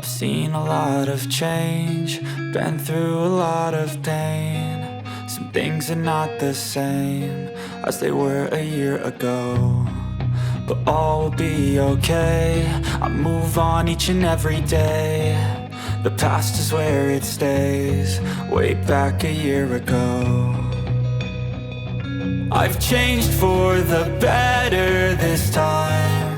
I've seen a lot of change, been through a lot of pain. Some things are not the same as they were a year ago, but all will be okay. I move on each and every day. The past is where it stays, way back a year ago. I've changed for the better this time.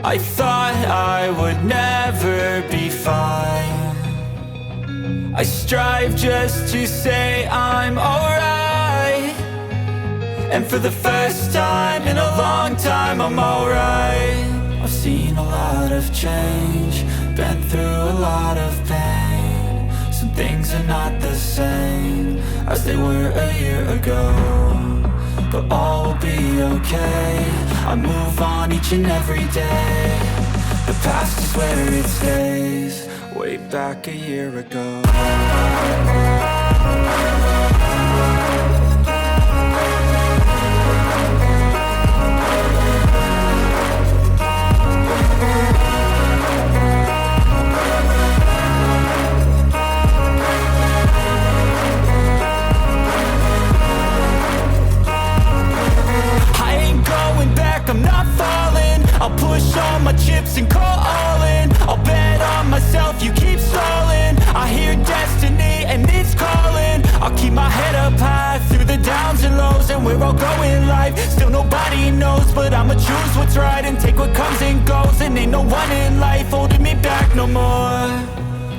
I thought I would never be fine. I strive just to say I'm alright, and for the first time in a long time I'm alright. I've seen a lot of change, been through a lot of pain. Some things are not the same as they were a year ago, but all will be okay. I move on each and every day. The past is where it stays, way back a year ago. I'm not falling, I'll push all my chips and call all in. I'll bet on myself, you keep stalling. I hear destiny and it's calling. I'll keep my head up high through the downs and lows, and we're all going life. Still nobody knows, but I'ma choose what's right and take what comes and goes. And ain't no one in life holding me back no more.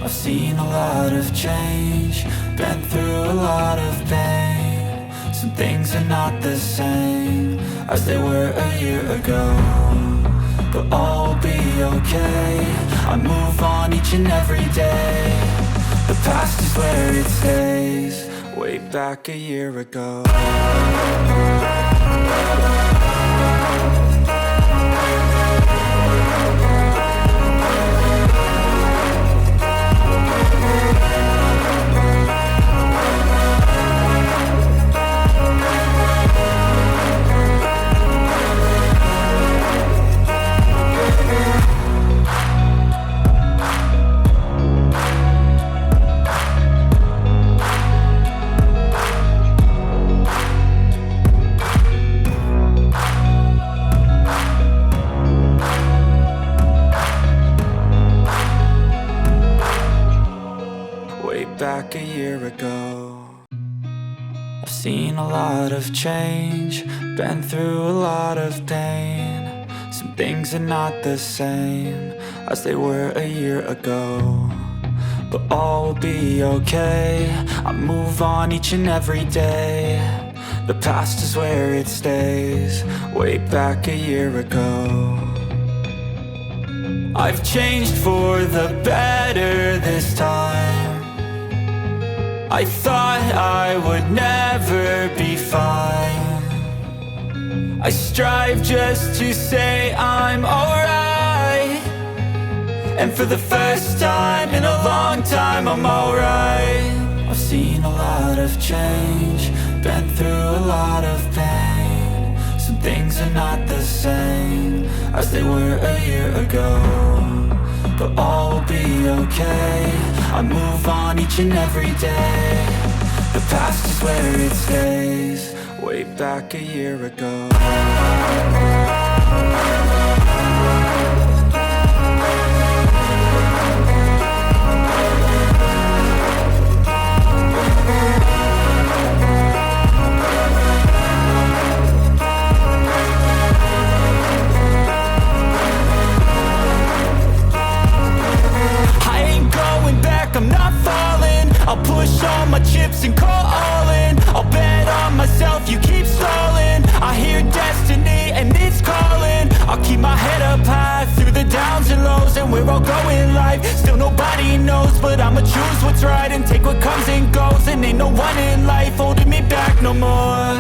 I've seen a lot of change, been through a lot of pain. Some things are not the same as they were a year ago, but all will be okay. I move on each and every day. The past is where it stays, way back a year ago. Back a year ago. I've seen a lot of change, been through a lot of pain. Some things are not the same as they were a year ago, but all will be okay. I move on each and every day. The past is where it stays, way back a year ago. I've changed for the better this time. I thought I would never be fine. I strive just to say I'm alright, and for the first time in a long time I'm alright. I've seen a lot of change, been through a lot of pain. Some things are not the same as they were a year ago, but all will be okay. I move on each and every day. The past is where it stays, way back a year ago. I've seen a lot of change, been through a lot of pain. Some things are not the same as they were a year ago, but all will be okay. I move on each and every day. The past is where it stays, way back a year ago. I've seen a lot of change, been through a lot of pain. Some things are not the same as they were a year ago, but all will be okay. I move on each and every day. The past is where it stays, way back a year ago. I'm not falling, I'll push all my chips and call all in. I'll bet on myself, you keep stalling. I hear destiny and it's calling. I'll keep my head up high through the downs and lows, and we're all going life. Still nobody knows, but I'ma choose what's right and take what comes and goes. And ain't no one in life holding me back no more.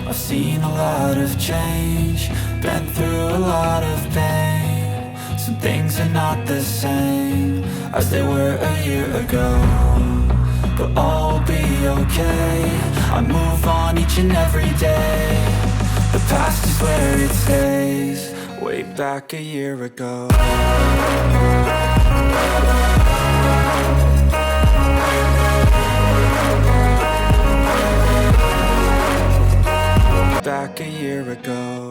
I've seen a lot of change, been through a lot of pain. Some things are not the same as they were a year ago, but all will be okay. I move on each and every day. The past is where it stays, way back a year ago. back a year ago.